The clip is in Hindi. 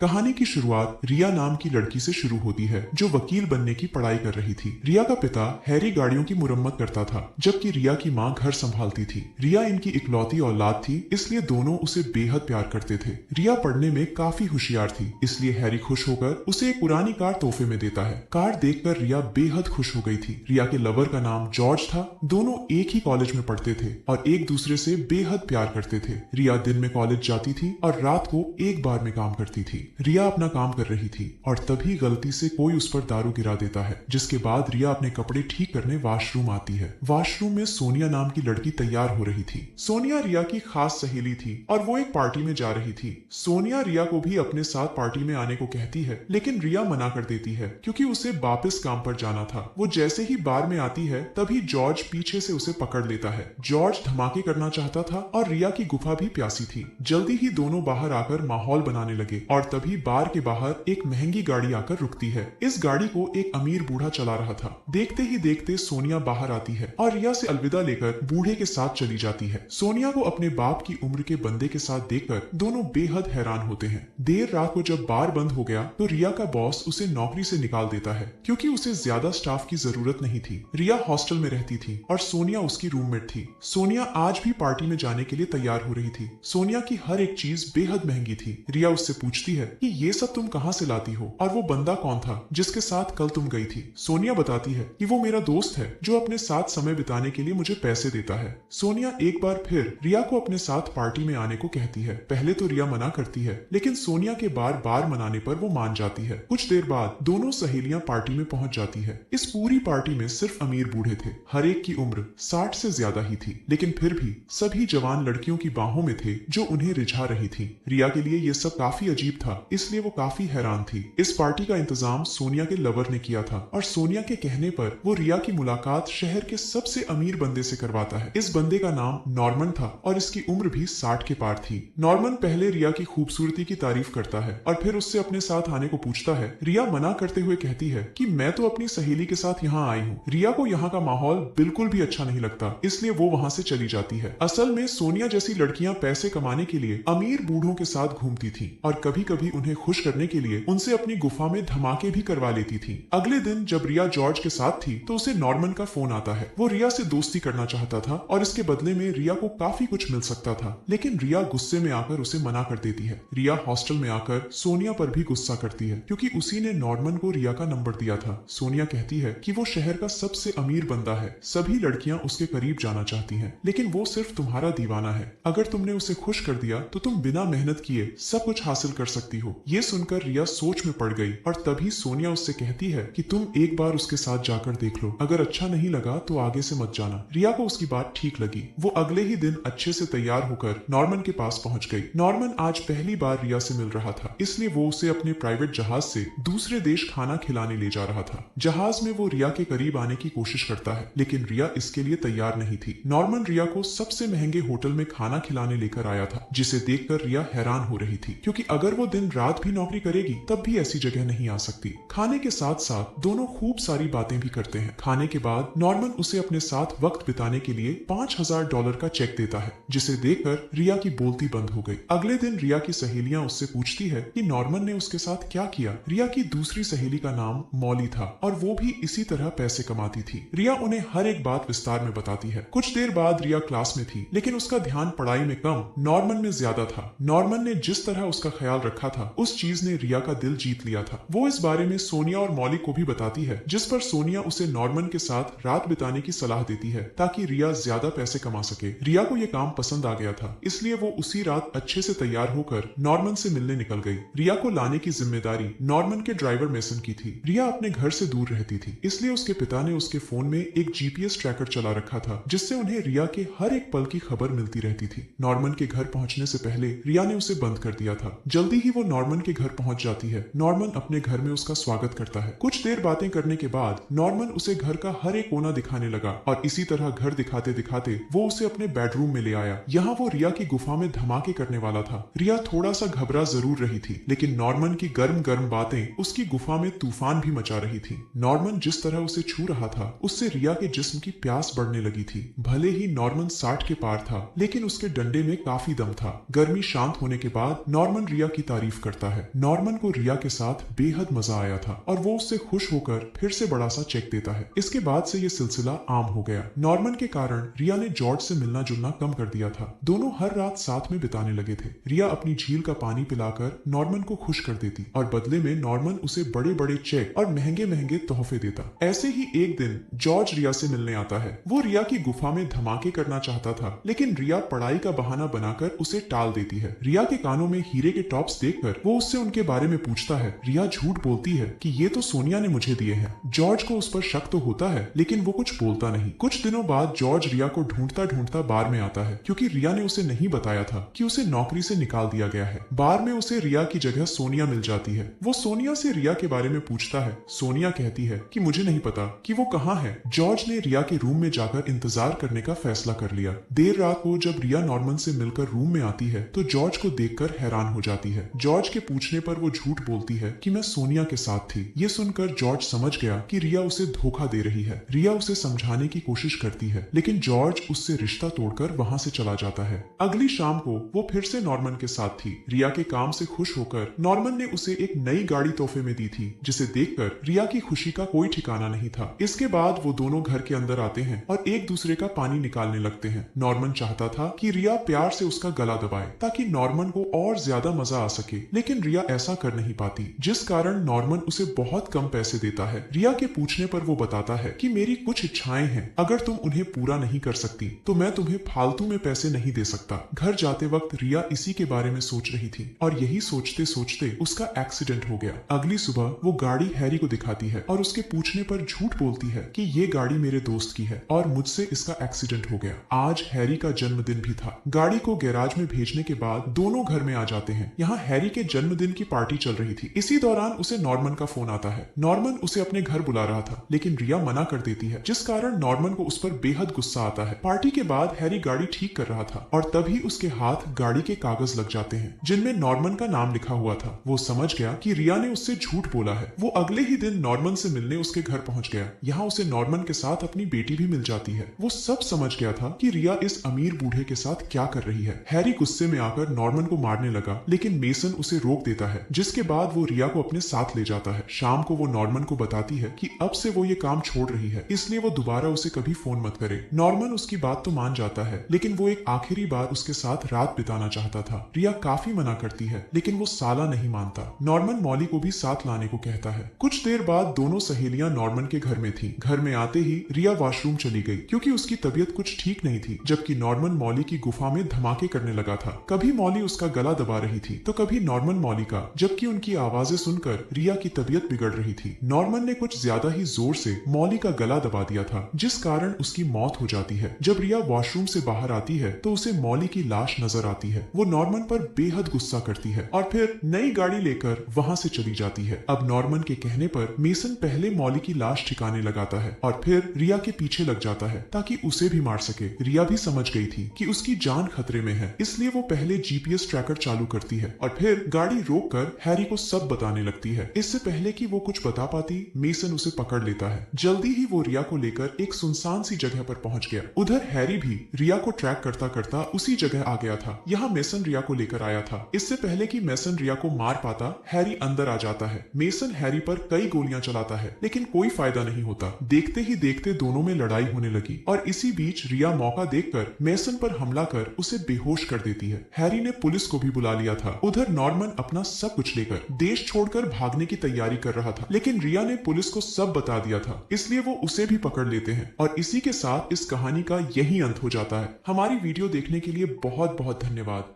कहानी की शुरुआत रिया नाम की लड़की से शुरू होती है जो वकील बनने की पढ़ाई कर रही थी। रिया का पिता हैरी गाड़ियों की मुरम्मत करता था जबकि रिया की माँ घर संभालती थी। रिया इनकी इकलौती औलाद थी इसलिए दोनों उसे बेहद प्यार करते थे। रिया पढ़ने में काफी होशियार थी इसलिए हैरी खुश होकर उसे एक पुरानी कार तोहफे में देता है। कार देखकर रिया बेहद खुश हो गई थी। रिया के लवर का नाम जॉर्ज था। दोनों एक ही कॉलेज में पढ़ते थे और एक दूसरे से बेहद प्यार करते थे। रिया दिन में कॉलेज जाती थी और रात को एक बार में काम करती थी। रिया अपना काम कर रही थी और तभी गलती से कोई उस पर दारू गिरा देता है, जिसके बाद रिया अपने कपड़े ठीक करने वॉशरूम आती है। वॉशरूम में सोनिया नाम की लड़की तैयार हो रही थी। सोनिया रिया की खास सहेली थी और वो एक पार्टी में जा रही थी। सोनिया रिया को भी अपने साथ पार्टी में आने को कहती है लेकिन रिया मना कर देती है क्योंकि उसे वापस काम पर जाना था। वो जैसे ही बार में आती है तभी जॉर्ज पीछे से उसे पकड़ लेता है। जॉर्ज धमाके करना चाहता था और रिया की गुफा भी प्यासी थी। जल्दी ही दोनों बाहर आकर माहौल बनाने लगे और तभी बार के बाहर एक महंगी गाड़ी आकर रुकती है। इस गाड़ी को एक अमीर बूढ़ा चला रहा था। देखते ही देखते सोनिया बाहर आती है और रिया से अलविदा लेकर बूढ़े के साथ चली जाती है। सोनिया को अपने बाप की उम्र के बंदे के साथ देखकर दोनों बेहद हैरान होते हैं। देर रात को जब बार बंद हो गया तो रिया का बॉस उसे नौकरी से निकाल देता है क्योंकि उसे ज्यादा स्टाफ की जरूरत नहीं थी। रिया हॉस्टल में रहती थी और सोनिया उसकी रूममेट थी। सोनिया आज भी पार्टी में जाने के लिए तैयार हो रही थी। सोनिया की हर एक चीज बेहद महंगी थी। रिया उससे पूछती है कि ये सब तुम कहां से लाती हो और वो बंदा कौन था जिसके साथ कल तुम गई थी। सोनिया बताती है कि वो मेरा दोस्त है जो अपने साथ समय बिताने के लिए मुझे पैसे देता है। सोनिया एक बार फिर रिया को अपने साथ पार्टी में आने को कहती है। पहले तो रिया मना करती है लेकिन सोनिया के बार बार मनाने पर वो मान जाती है। कुछ देर बाद दोनों सहेलियां पार्टी में पहुंच जाती है। इस पूरी पार्टी में सिर्फ अमीर बूढ़े थे। हर एक की उम्र 60 से ज्यादा ही थी लेकिन फिर भी सभी जवान लड़कियों की बाहों में थे जो उन्हें रिझा रही थी। रिया के लिए ये सब काफी अजीब था इसलिए वो काफी हैरान थी। इस पार्टी का इंतजाम सोनिया के लवर ने किया था और सोनिया के कहने पर वो रिया की मुलाकात शहर के सबसे अमीर बंदे से करवाता है। इस बंदे का नाम नॉर्मन था और इसकी उम्र भी 60 के पार थी। नॉर्मन पहले रिया की खूबसूरती की तारीफ करता है और फिर उससे अपने साथ आने को पूछता है। रिया मना करते हुए कहती है कि मैं तो अपनी सहेली के साथ यहाँ आई हूँ। रिया को यहाँ का माहौल बिल्कुल भी अच्छा नहीं लगता इसलिए वो वहाँ से चली जाती है। असल में सोनिया जैसी लड़कियां पैसे कमाने के लिए अमीर बूढ़ों के साथ घूमती थी और कभी कभी उन्हें खुश करने के लिए उनसे अपनी गुफा में धमाके भी करवा लेती थी। अगले दिन जब रिया जॉर्ज के साथ थी तो उसे नॉर्मन का फोन आता है। वो रिया से दोस्ती करना चाहता था और इसके बदले में रिया को काफी कुछ मिल सकता था लेकिन रिया गुस्से में आकर उसे मना कर देती है। रिया हॉस्टल में आकर सोनिया पर भी गुस्सा करती है क्योंकि उसी ने नॉर्मन को रिया का नंबर दिया था। सोनिया कहती है कि वो शहर का सबसे अमीर बंदा है। सभी लड़कियां उसके करीब जाना चाहती हैं लेकिन वो सिर्फ तुम्हारा दीवाना है। अगर तुमने उसे खुश कर दिया तो तुम बिना मेहनत किए सब कुछ हासिल कर सकती हो। ये सुनकर रिया सोच में पड़ गई और तभी सोनिया उससे कहती है कि तुम एक बार उसके साथ जाकर देख लो, अगर अच्छा नहीं लगा तो आगे से मत जाना। रिया को उसकी बात ठीक लगी। वो अगले ही दिन अच्छे से तैयार होकर नॉर्मन के पास पहुंच गई। नॉर्मन आज पहली बार रिया से मिल रहा था इसलिए वो उसे अपने प्राइवेट जहाज से दूसरे देश खाना खिलाने ले जा रहा था। जहाज में वो रिया के करीब आने की कोशिश करता है लेकिन रिया इसके लिए तैयार नहीं थी। नॉर्मन रिया को सबसे महंगे होटल में खाना खिलाने लेकर आया था जिसे देखकर रिया हैरान हो रही थी क्योंकि अगर वो दिन रात भी नौकरी करेगी तब भी ऐसी जगह नहीं आ सकती। खाने के साथ साथ दोनों खूब सारी बातें भी करते हैं। खाने के बाद नॉर्मन उसे अपने साथ वक्त बिताने के लिए $5000 का चेक देता है जिसे देखकर रिया की बोलती बंद हो गई। अगले दिन रिया की सहेलियां उससे पूछती है कि नॉर्मन ने उसके साथ क्या किया। रिया की दूसरी सहेली का नाम मॉली था और वो भी इसी तरह पैसे कमाती थी। रिया उन्हें हर एक बात विस्तार में बताती है। कुछ देर बाद रिया क्लास में थी लेकिन उसका ध्यान पढ़ाई में कम नॉर्मन में ज्यादा था। नॉर्मन ने जिस तरह उसका ख्याल रखा था उस चीज ने रिया का दिल जीत लिया था। वो इस बारे में सोनिया और मॉली को भी बताती है जिस पर सोनिया उसे नॉर्मन के साथ रात बिताने की सलाह देती है ताकि रिया ज्यादा पैसे कमा सके। रिया को यह काम पसंद आ गया था इसलिए वो उसी रात अच्छे से तैयार होकर नॉर्मन से मिलने निकल गई। रिया को लाने की जिम्मेदारी नॉर्मन के ड्राइवर मेसन की थी। रिया अपने घर से दूर रहती थी इसलिए उसके पिता ने उसके फोन में एक जीपीएस ट्रैकर चला रखा था जिससे उन्हें रिया के हर एक पल की खबर मिलती रहती थी। नॉर्मन के घर पहुंचने से पहले रिया ने उसे बंद कर दिया था। जल्दी ही वो नॉर्मन के घर पहुंच जाती है। नॉर्मन अपने घर में उसका स्वागत करता है। कुछ देर बातें करने के बाद नॉर्मन उसे घर का हर एक कोना दिखाने लगा और इसी तरह घर दिखाते दिखाते वो उसे अपने बेडरूम में ले आया। यहाँ वो रिया की गुफा में धमाके करने वाला था। रिया थोड़ा सा घबरा जरूर रही थी लेकिन नॉर्मन की गर्म गर्म बातें उसकी गुफा में तूफान भी मचा रही थी। नॉर्मन जिस तरह उसे छू रहा था उससे रिया के जिस्म की प्यास बढ़ने लगी थी। भले ही नॉर्मन 60 के पार था लेकिन उसके डंडे में काफी दम था। गर्मी शांत होने के बाद नॉर्मन रिया की तारीफ तारीफ करता है। नॉर्मन को रिया के साथ बेहद मजा आया था और वो उससे खुश होकर फिर से बड़ा सा चेक देता है। इसके बाद से ये सिलसिला आम हो गया। नॉर्मन के कारण रिया ने जॉर्ज से मिलना जुलना कम कर दिया था। दोनों हर रात साथ में बिताने लगे थे। रिया अपनी झील का पानी पिलाकर नॉर्मन को खुश कर देती और बदले में नॉर्मन उसे बड़े बड़े चेक और महंगे महंगे तोहफे देता। ऐसे ही एक दिन जॉर्ज रिया से मिलने आता है। वो रिया की गुफा में धमाके करना चाहता था, लेकिन रिया पढ़ाई का बहाना बनाकर उसे टाल देती है। रिया के कानों में हीरे के टॉप्स देखकर वो उससे उनके बारे में पूछता है। रिया झूठ बोलती है कि ये तो सोनिया ने मुझे दिए हैं। जॉर्ज को उस पर शक तो होता है, लेकिन वो कुछ बोलता नहीं। कुछ दिनों बाद जॉर्ज रिया को ढूंढता ढूंढता बार में आता है, क्योंकि रिया ने उसे नहीं बताया था कि उसे नौकरी से निकाल दिया गया है। बार में उसे रिया की जगह सोनिया मिल जाती है। वो सोनिया से रिया के बारे में पूछता है। सोनिया कहती है कि मुझे नहीं पता कि वो कहाँ है। जॉर्ज ने रिया के रूम में जाकर इंतजार करने का फैसला कर लिया। देर रात को जब रिया नॉर्मन से मिलकर रूम में आती है तो जॉर्ज को देखकर हैरान हो जाती है। जॉर्ज के पूछने पर वो झूठ बोलती है कि मैं सोनिया के साथ थी। ये सुनकर जॉर्ज समझ गया कि रिया उसे धोखा दे रही है। रिया उसे समझाने की कोशिश करती है, लेकिन जॉर्ज उससे रिश्ता तोड़कर वहां से चला जाता है। अगली शाम को वो फिर से नॉर्मन के साथ थी। रिया के काम से खुश होकर नॉर्मन ने उसे एक नई गाड़ी तोहफे में दी थी, जिसे देखकर रिया की खुशी का कोई ठिकाना नहीं था। इसके बाद वो दोनों घर के अंदर आते हैं और एक दूसरे का पानी निकालने लगते हैं। नॉर्मन चाहता था कि रिया प्यार से उसका गला दबाए ताकि नॉर्मन को और ज्यादा मजा आ सके, लेकिन रिया ऐसा कर नहीं पाती, जिस कारण नॉर्मन उसे बहुत कम पैसे देता है। रिया के पूछने पर वो बताता है कि मेरी कुछ इच्छाएं हैं, अगर तुम उन्हें पूरा नहीं कर सकती तो मैं तुम्हें फालतू में पैसे नहीं दे सकता। घर जाते वक्त रिया इसी के बारे में सोच रही थी और यही सोचते सोचते उसका एक्सीडेंट हो गया। अगली सुबह वो गाड़ी हैरी को दिखाती है और उसके पूछने पर झूठ बोलती है कि ये गाड़ी मेरे दोस्त की है और मुझसे इसका एक्सीडेंट हो गया। आज हैरी का जन्मदिन भी था। गाड़ी को गैराज में भेजने के बाद दोनों घर में आ जाते हैं। यहाँ हैरी के जन्मदिन की पार्टी चल रही थी। इसी दौरान उसे नॉर्मन का फोन आता है। नॉर्मन उसे अपने घर बुला रहा था, लेकिन रिया मना कर देती है, जिस कारण नॉर्मन को उस पर बेहद गुस्सा आता है। पार्टी के बाद हैरी गाड़ी ठीक कर रहा था और तभी उसके हाथ गाड़ी के कागज लग जाते हैं, जिनमें नॉर्मन का नाम लिखा हुआ था। वो समझ गया कि रिया ने उससे झूठ बोला है। वो अगले ही दिन नॉर्मन से मिलने उसके घर पहुंच गया। यहाँ उसे नॉर्मन के साथ अपनी बेटी भी मिल जाती है। वो सब समझ गया था कि रिया इस अमीर बूढ़े के साथ क्या कर रही है। हैरी गुस्से में आकर नॉर्मन को मारने लगा, लेकिन मेसन उसे रोक देता है, जिसके बाद वो रिया को अपने साथ ले जाता है। शाम को वो नॉर्मन को बताती है कि अब से वो ये काम छोड़ रही है, इसलिए वो दोबारा उसे कभी फोन मत करे। नॉर्मन उसकी बात तो मान जाता है, लेकिन वो एक आखिरी बार उसके साथ रात बिताना चाहता था। रिया काफी मना करती है, लेकिन वो साला नहीं मानता। नॉर्मन मॉली को भी साथ लाने को कहता है। कुछ देर बाद दोनों सहेलियां नॉर्मन के घर में थी। घर में आते ही रिया वॉशरूम चली गई, क्योंकि उसकी तबीयत कुछ ठीक नहीं थी, जबकि नॉर्मन मॉली की गुफा में धमाके करने लगा था। कभी मॉली उसका गला दबा रही थी तो कभी नॉर्मन मॉली का, जबकि उनकी आवाजें सुनकर रिया की तबीयत बिगड़ रही थी। नॉर्मन ने कुछ ज्यादा ही जोर से मॉली का गला दबा दिया था, जिस कारण उसकी मौत हो जाती है। जब रिया वॉशरूम से बाहर आती है तो उसे मॉली की लाश नजर आती है। वो नॉर्मन पर बेहद गुस्सा करती है और फिर नई गाड़ी लेकर वहां से चली जाती है। अब नॉर्मन के कहने पर मेसन पहले मॉली की लाश ठिकाने लगाता है और फिर रिया के पीछे लग जाता है ताकि उसे भी मार सके। रिया भी समझ गई थी कि उसकी जान खतरे में है, इसलिए वो पहले जीपीएस ट्रैकर चालू करती है और फिर गाड़ी रोककर हैरी को सब बताने लगती है। इससे पहले कि वो कुछ बता पाती, मेसन उसे पकड़ लेता है। जल्दी ही वो रिया को लेकर एक सुनसान सी जगह पर पहुंच गया। उधर हैरी भी रिया को ट्रैक करता करता उसी जगह आ गया था। यहाँ मेसन रिया को लेकर आया था। इससे पहले कि मेसन रिया को मार पाता, हैरी अंदर आ जाता है। मेसन हैरी पर कई गोलियां चलाता है, लेकिन कोई फायदा नहीं होता। देखते ही देखते दोनों में लड़ाई होने लगी और इसी बीच रिया मौका देखकर मेसन पर हमला कर उसे बेहोश कर देती है। हैरी ने पुलिस को भी बुला लिया था। उधर नॉर्मन अपना सब कुछ लेकर देश छोड़कर भागने की तैयारी कर रहा था, लेकिन रिया ने पुलिस को सब बता दिया था, इसलिए वो उसे भी पकड़ लेते हैं। और इसी के साथ इस कहानी का यही अंत हो जाता है। हमारी वीडियो देखने के लिए बहुत बहुत धन्यवाद।